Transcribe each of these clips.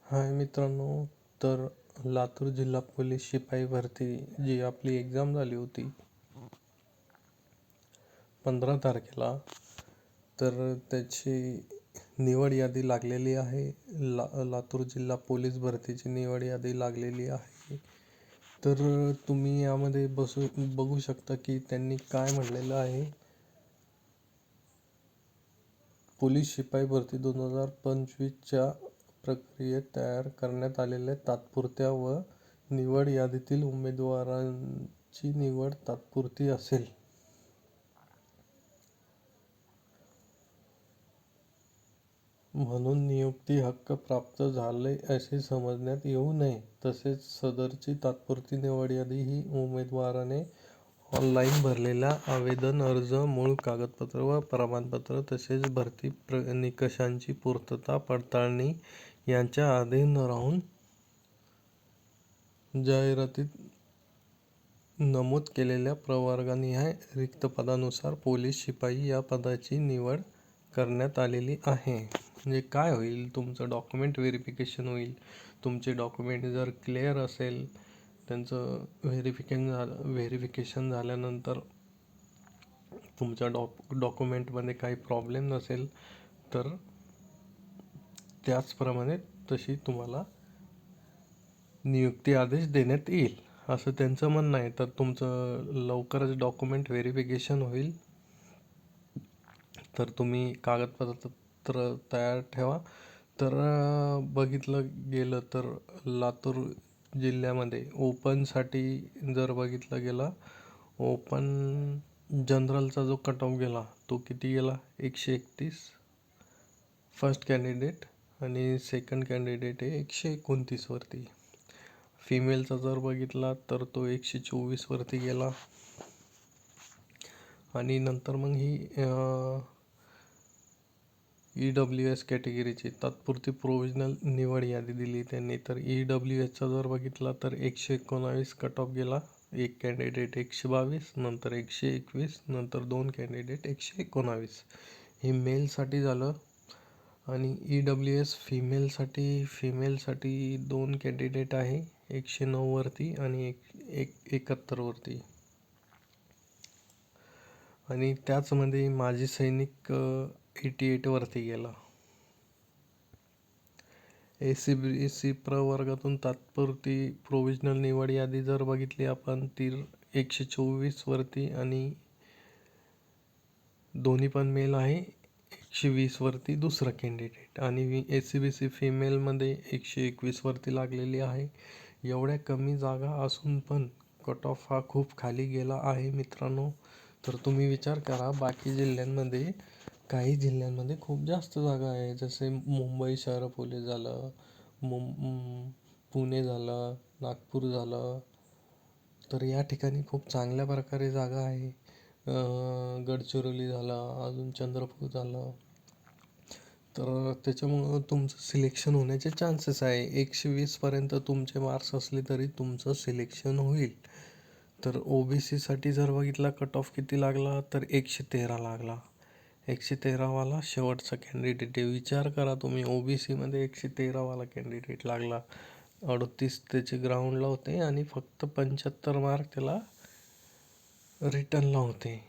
हाय मित्रांनो. तर लातूर जिल्हा पोलीस शिपाई भरती जी आपली एक्झाम झाली होती 15 तारखेला, तर त्याची निवड यादी लागलेली आहे. लातूर जिल्हा पोलीस भरतीची निवड यादी लागलेली आहे. तर तुम्ही यामध्ये बघू शकता की त्यांनी काय म्हणलेलं आहे. पोलीस शिपाई भरती 2025च्या प्रक्रियेत तयार करण्यात आलेल्या तात्पुरत्या व निवड यादीतील उमेदवारांची निवड तात्पुरती असेल. म्हणून नियुक्ती हक्क प्राप्त झाले असे समजण्यात येऊ नये. तसेच सदरची तात्पुरती निवड यादी ही उमेदवाराने ऑनलाईन भरलेला आवेदन अर्ज, मूळ कागदपत्र व प्रमाणपत्र तसेच भरती निकषांची पूर्तता पडताळणी यांच्या अधीन राहून जाहिरातीत नमूद केलेल्या प्रवर्गानिहाय रिक्त पदानुसार पोलीस शिपाई या पदाची निवड करण्यात आलेली आहे. म्हणजे काय होईल, तुमचं डॉक्युमेंट व्हेरिफिकेशन होईल. तुमचे डॉक्युमेंट जर क्लिअर असेल, त्यांचं व्हेरिफिकेशन झाल्यानंतर तुमच्या डॉक्युमेंटमध्ये काही प्रॉब्लेम नसेल तर त्याचप्रमाणे तशी तुम्हाला नियुक्ती आदेश देण्यात येईल असं त्यांचं म्हणणं आहे. तर तुमचं लवकरच डॉक्युमेंट व्हेरिफिकेशन होईल. तर तुम्ही कागदपत्र तयार ठेवा. तर बघितलं गेलं तर लातूर जिल्ह्यामध्ये ओपनसाठी जर बघितलं गेलं, ओपन जनरलचा जो कट ऑफ गेला तो किती गेला, 131 फर्स्ट कॅन्डिडेट आणि सेकंड कॅन्डिडेट आहे 129 वरती. फिमेलचा जर बघितला तर तो 124 वरती गेला. आणि नंतर मग ही EWS कॅटेगरीची तात्पुरती प्रोव्हिजनल निवड यादी दिली त्यांनी. तर EWSचा जर बघितला तर 119 कट ऑफ गेला. एक कॅन्डिडेट 122, नंतर 121, नंतर 2 कॅन्डिडेट 119. हे मेलसाठी झालं. आणि EWS फिमेलसाठी 2 कॅन्डिडेट आहे 109 वरती आणि 71 वरती. आणि त्याचमध्ये माजी सैनिक 88 वरती गेला. SC प्रवर्गातून तात्पुरती प्रोव्हिजनल निवड यादी जर बघितली आपण, ती 124 वरती आणि दोन्ही पण मेल आहे. 120 वरती दुसरा कॅन्डिडेट आणि SCBC फिमेलमध्ये 121 वरती लागलेली आहे. एवढ्या कमी जागा असून पण कट ऑफ हा खूप खाली गेला आहे मित्रांनो. तर तुम्ही विचार करा, बाकी जिल्ह्यांमध्ये, काही जिल्ह्यांमध्ये खूप जास्त जागा आहे. जसे मुंबई शहर पोलीस झालं, पुणे झालं, नागपूर झालं. तर या ठिकाणी खूप चांगल्या प्रकारे जागा आहे. गडचिरोली झालं, अजून चंद्रपूर झालं. तर त्याच्यामुळं तुमचं सिलेक्शन होण्याचे चान्सेस आहे. 120पर्यंत तुमचे मार्क्स असले तरी तुमचं सिलेक्शन होईल. तर OBCसाठी जर बघितला कट ऑफ किती लागला तर 113 लागला. 113वाला शेवटचा कॅन्डिडेट आहे. विचार करा तुम्ही, OBCमध्ये 113वाला कॅन्डिडेट लागला. 38 त्याचे ग्राउंडला होते आणि फक्त 75 मार्क त्याला रिटर्नला होते.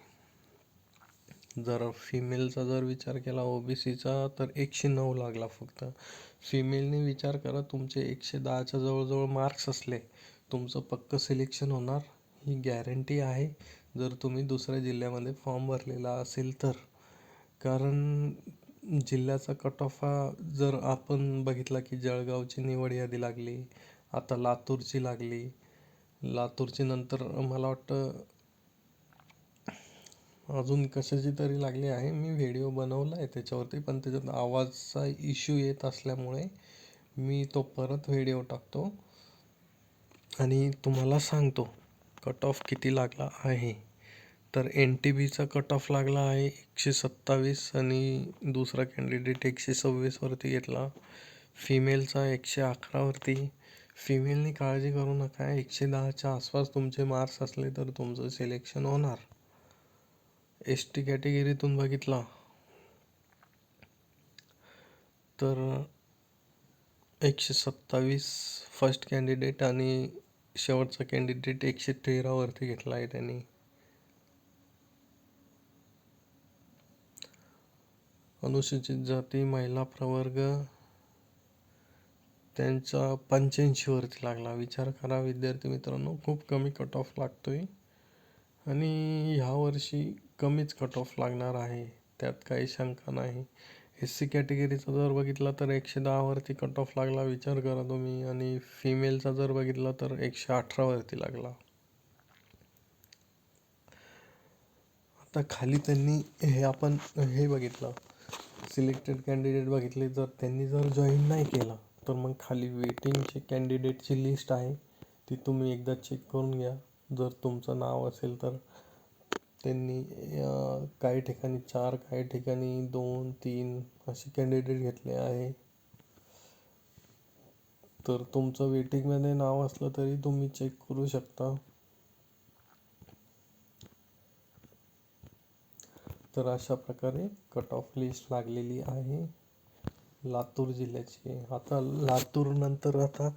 जर फिमेलचा जर विचार केला OBCचा तर 109 लागला फक्त. फिमेलने विचार करा, तुमचे 110च्या जवळजवळ मार्क्स असले तुमचं पक्क सिलेक्शन होणार ही गॅरंटी आहे, जर तुम्ही दुसऱ्या जिल्ह्यामध्ये फॉर्म भरलेला असेल तर. कारण जिल्ह्याचा कट ऑफ हा जर आपण बघितला की जळगावची निवड यादी लागली, आता लातूरची लागली. लातूरची नंतर मला वाटतं अजून कशाची तरी लागली आहे. मी व्हिडिओ बनवला आहे त्याच्यावरती, पण त्याच्यात आवाजचा इश्यू येत असल्यामुळे मी तो परत व्हिडिओ टाकतो आणि तुम्हाला सांगतो कट ऑफ किती लागला आहे. तर NTBचा कट ऑफ लागला आहे 127 आणि दुसरा कॅन्डिडेट 126 वरती घेतला. फिमेलचा 111 वरती. फिमेलनी काळजी करू नका, 110च्या आसपास तुमचे मार्क्स असले तर तुमचं सिलेक्शन होणार. ST कॅटेगरीतून बघितला तर 127 फर्स्ट कॅन्डिडेट आणि शेवटचा कॅन्डिडेट 113 वरती घेतला आहे त्यांनी. अनुसूचित जाती महिला प्रवर्ग त्यांचा 85 वरती लागला. विचार करा विद्यार्थी मित्रांनो, खूप कमी कट ऑफ लागतोय आणि ह्या वर्षी कमीच कट ऑफ लागणार आहे, त्यात काही शंका नाही. SC कॅटेगरीचा जर बघितला तर 110 वरती कट ऑफ लागला, विचार करा तुम्ही. आणि फिमेलचा जर बघितला तर 118 वरती लागला. आता खाली त्यांनी आपण हे बघितलं, सिलेक्टेड कॅन्डिडेट बघितले. जर त्यांनी जॉईन नाही केलं तर मग खाली वेटिंगचे कॅन्डिडेटची लिस्ट आहे, ती तुम्ही एकदा चेक करून घ्या. जर तुमचं नाव असेल तर त्यांनी काही ठिकाणी 4, काही ठिकाणी 2, 3 असे कॅन्डिडेट घेतले आहे. तर तुमचं वेटिंगमध्ये नाव असलं तरी तुम्ही चेक करू शकता. तर अशा प्रकारे कट ऑफ लिस्ट लागलेली आहे लातूर जिल्ह्याची. आता लातूर नंतर आता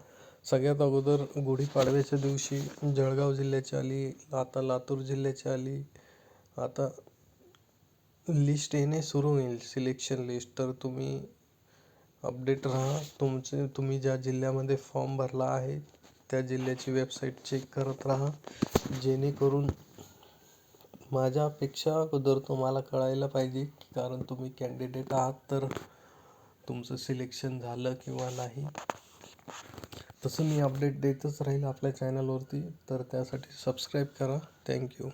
सगळ्यात अगोदर गुढीपाडव्याच्या दिवशी जळगाव जिल्ह्याची आली, आता लातूर जिल्ह्याची आली. आता लिस्ट येणे सुरू होईल, सिलेक्शन लिस्ट. तर तुम्ही अपडेट राहा. तुम्ही ज्या जिल्ह्यामध्ये फॉर्म भरला आहे त्या जिल्ह्याची वेबसाईट चेक करत राहा, जेणेकरून माझ्यापेक्षा अगोदर तुम्हाला कळायला पाहिजे, कारण तुम्ही कॅन्डिडेट आहात तर तुमचं सिलेक्शन झालं किंवा नाही. तसं मी अपडेट देतच राहील आपल्या चॅनलवरती, तर त्यासाठी सबस्क्राईब करा. थँक्यू.